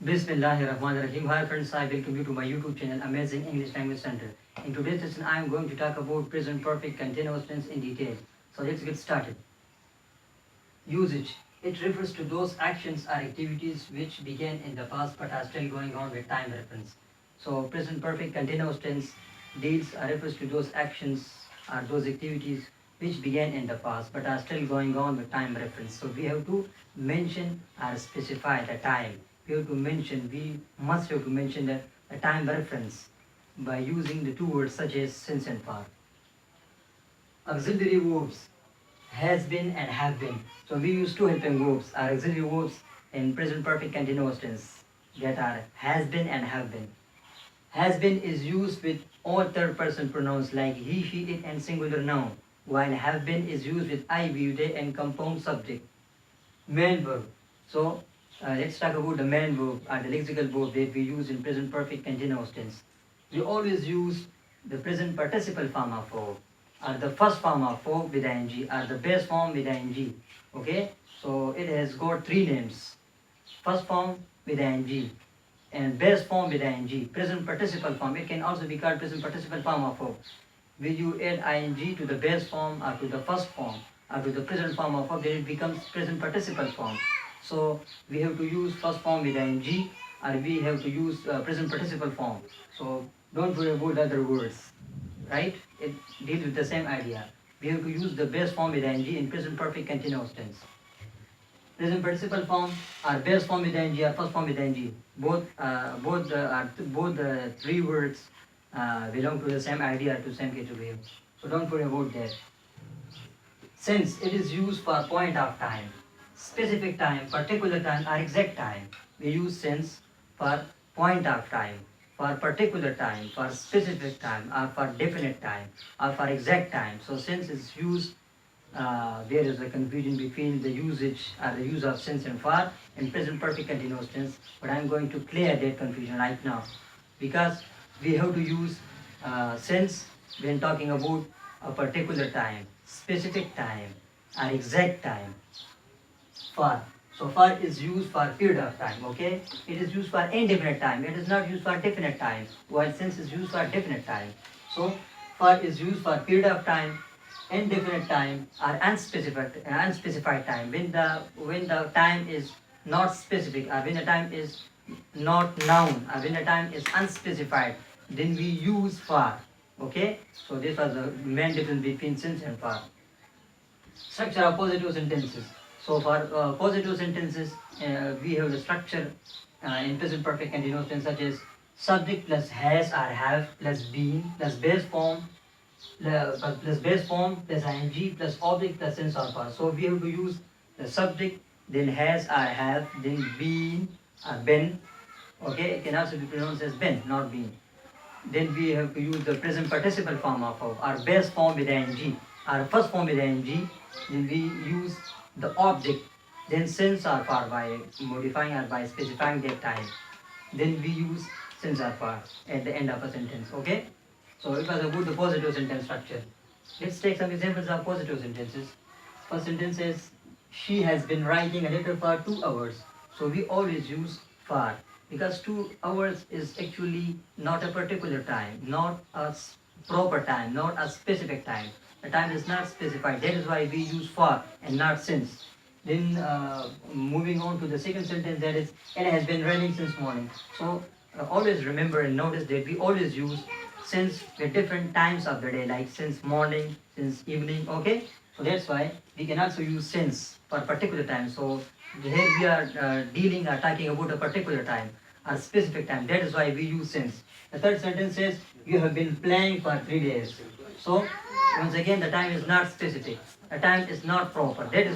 Bismillahirrahmanirrahim. Hi friends, I welcome you to my YouTube channel Amazing English Language Center. In today's lesson, I am going to talk about present perfect continuous tense in detail. So let's get started. Usage. It refers to those actions or activities which began in the past but are still going on with time reference. So present perfect continuous tense deals or refers to those actions or those activities which began in the past but are still going on with time reference. So we have to mention or specify the time. We must have to mention the time reference by using the two words such as since and for. Auxiliary verbs has been and have been. So we use two helping verbs, our auxiliary verbs in present perfect continuous tense that are has been and have been. Has been is used with all third person pronouns like he, she, it and singular noun, while have been is used with I, we, they and compound subject. Main verb. So let's talk about the main verb or the lexical verb that we use in present perfect continuous tense. We always use the present participle form of verb or the first form of verb with ing or the base form with ing. Okay, so it has got three names: first form with ing and base form with ing. Present participle form, it can also be called present participle form of verb. Will you add ing to the base form or to the first form or to the present form of verb, then it becomes present participle form. So we have to use first form with ing or we have to use present participle form. So don't worry about other words, right? It deals with the same idea. We have to use the base form with ing in present perfect continuous tense. Present participle form or base form with ing or first form with ing. Both the three words belong to the same idea, to same category. So don't worry about that. Since it is used for point of time, specific time, particular time or exact time. We use since for point of time, for particular time, for specific time or for definite time or for exact time. So since is used, there is a confusion between the usage or the use of since and for in present perfect continuous tense, but I am going to clear that confusion right now because we have to use since when talking about a particular time, specific time or exact time. For, so for is used for period of time, okay? It is used for indefinite time, it is not used for definite time, while since is used for definite time. So for is used for period of time, indefinite time or unspecified time. When the time is not specific or when the time is not noun or when the time is unspecified, then we use for. Okay, so this was the main difference between since and for. Structure of positive sentences. So for positive sentences, we have the structure in present perfect continuous tense such as subject plus has or have plus been plus base form plus ing plus object plus since or for. So we have to use the subject, then has or have, then been or been. Okay, it can also be pronounced as been, not been. Then we have to use the present participle form of our base form with ing, our first form with ing. Then we use the object, then since or for by modifying or by specifying that time. Then we use since or for at the end of a sentence. Okay, so it was about the positive sentence structure. Let's take some examples of positive sentences. First sentence is she has been writing a letter for 2 hours. So we always use for because 2 hours is actually not a particular time, not a proper time, not a specific time. The time is not specified. That is why we use for and not since. Then moving on to the second sentence, that is it has been raining since morning. So always remember and notice that we always use since at different times of the day, like since morning, since evening. Okay, so that's why we can also use since for particular time. So here we are dealing or talking about a particular time, a specific time. That is why we use since. The third sentence says you have been playing for 3 days. So once again, the time is not specific. The time is not proper. That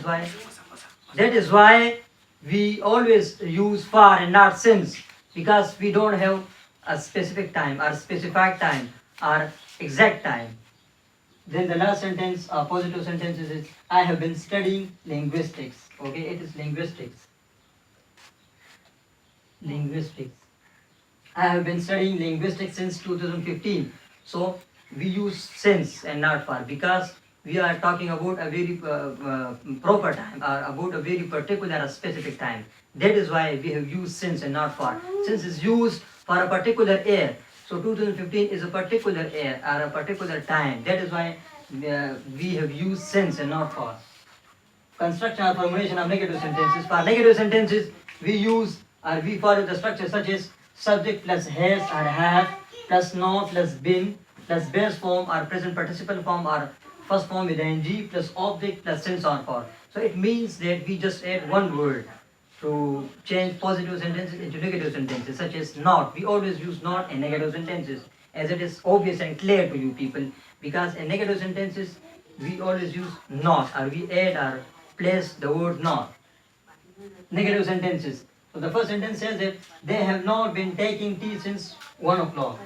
is why we always use for and not since, because we don't have a specific time or specified time or exact time. Then the last sentence, positive sentences is I have been studying linguistics. Okay, it is linguistics. Linguistics. I have been studying linguistics since 2015. So we use since and not for because we are talking about a very proper time, or about a very particular specific time. That is why we have used since and not for. Since is used for a particular year. So 2015 is a particular year or a particular time. That is why we have used since and not for. Construction or formulation of negative sentences. For negative sentences, we use or we follow the structure such as subject plus has or have plus not plus been plus base form or present participle form or first form with ing plus object plus since or for. So it means that we just add one word to change positive sentences into negative sentences, such as not. We always use not in negative sentences, as it is obvious and clear to you people, because in negative sentences we always use not, or we add or place the word not. Negative sentences. So the first sentence says that they have not been taking tea since 1 o'clock.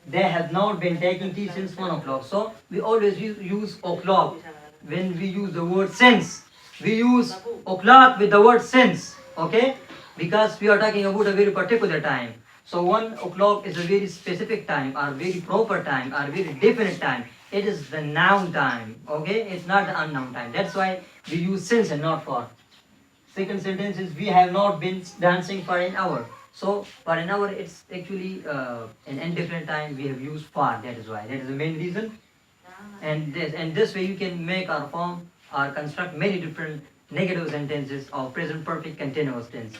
They have not been taking tea since 1 o'clock. So we always use o'clock when we use the word since. We use o'clock with the word since, okay? Because we are talking about a very particular time. So 1 o'clock is a very specific time, or very proper time, or very definite time. It is the noun time, okay? It's not the unknown time. That's why we use since and not for. Second sentence is we have not been dancing for an hour. So for an hour it's actually an indefinite time. We have used for. That is why. That is the main reason. And this way you can make or form or construct many different negative sentences of present perfect continuous tense.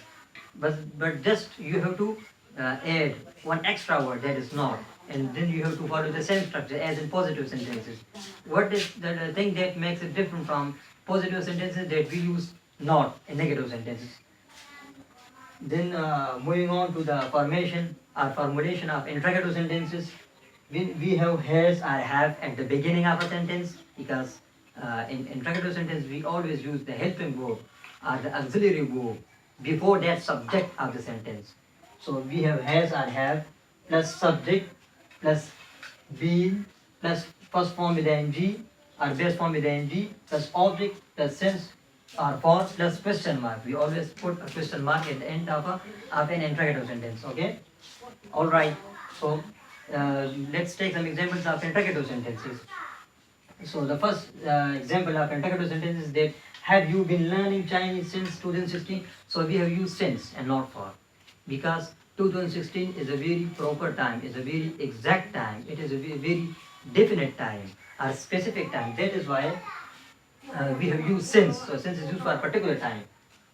But just you have to add one extra word, that is not, and then you have to follow the same structure as in positive sentences. What is the thing that makes it different from positive sentences? That we use not in negative sentences. Then moving on to the formation or formulation of interrogative sentences, we have has or have at the beginning of a sentence, because in interrogative sentence we always use the helping verb or the auxiliary verb before that subject of the sentence. So we have has or have plus subject plus been plus first form with ing or base form with ing plus object plus since or for plus question mark. We always put a question mark at the end of an interrogative sentence. Okay. All right. So let's take some examples of interrogative sentences. So the first example of interrogative sentence is that have you been learning Chinese since 2016? So we have used since and not for, because 2016 is a very proper time, is a very exact time, it is a very definite time, a specific time. That is why we have used since. So since is used for a particular time,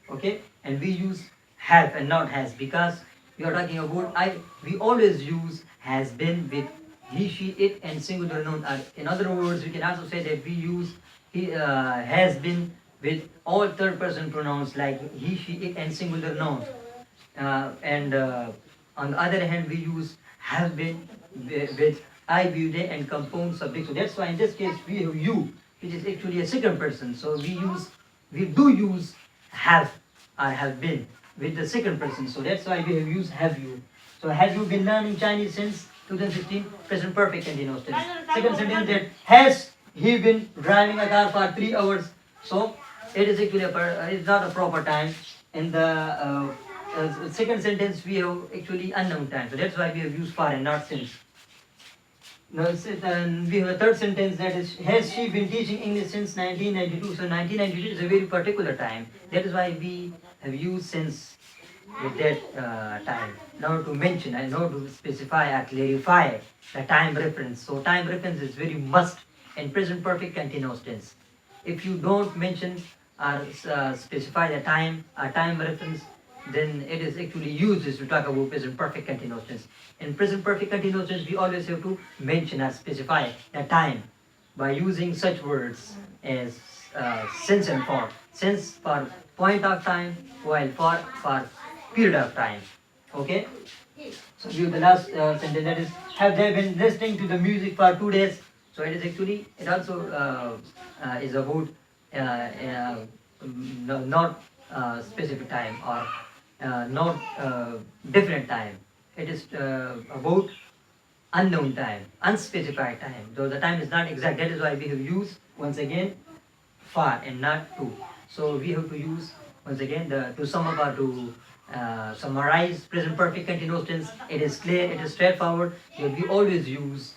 okay? And we use have and not has, because we are talking about we always use has been with he, she, it, and singular noun. In other words, we can also say that we use has been with all third person pronouns like he, she, it, and singular nouns. And on the other hand, we use have been with I, we, they, and compound subject. So that's why in this case we have you, which is actually a second person. So we do use have or have been with the second person. So that's why we have used have you. So have you been learning Chinese since 2016? Present perfect continuous tense. Second sentence, that has he been driving a car for 3 hours? So it is actually it's not a proper time. In the second sentence we have actually unknown time. So that's why we have used for and not since. Now we have a third sentence, that is has she been teaching English since 1992? So 1992 is a very particular time. That is why we have used since with that time. Now to mention and now to specify or clarify the time reference. So time reference is very must in present perfect continuous tense. If you don't mention or specify the time or time reference, then it is actually useless to talk about present perfect continuous tense. In present perfect continuous tense, we always have to mention or specify the time by using such words as since and for. Since for point of time, while for period of time. Okay. So view the last sentence, that is have they been listening to the music for 2 days? So it is actually, it also is about not specific time or not different time. It is about unknown time, unspecified time. Though the time is not exact, that is why we have used once again for and not to. So we have to use once again to sum up or to summarize present perfect continuous tense. It is clear, it is straightforward. We always use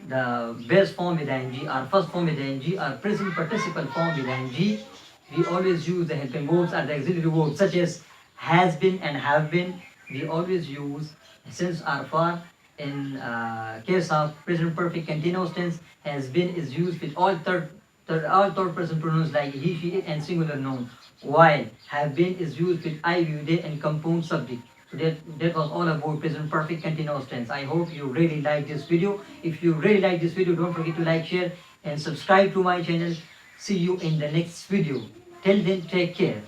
the base form with ing, or first form with ing, or present participle form with ing, we always use the helping verbs or the auxiliary verbs such as has been and have been. We always use since or for. In case of present perfect continuous tense, has been is used with all third person pronouns like he, she, it, and singular noun. While have been is used with I, you, they, and compound subject. So that was all about present perfect continuous tense. I hope you really like this video. If you really like this video, don't forget to like, share, and subscribe to my channel. See you in the next video. Till then, take care.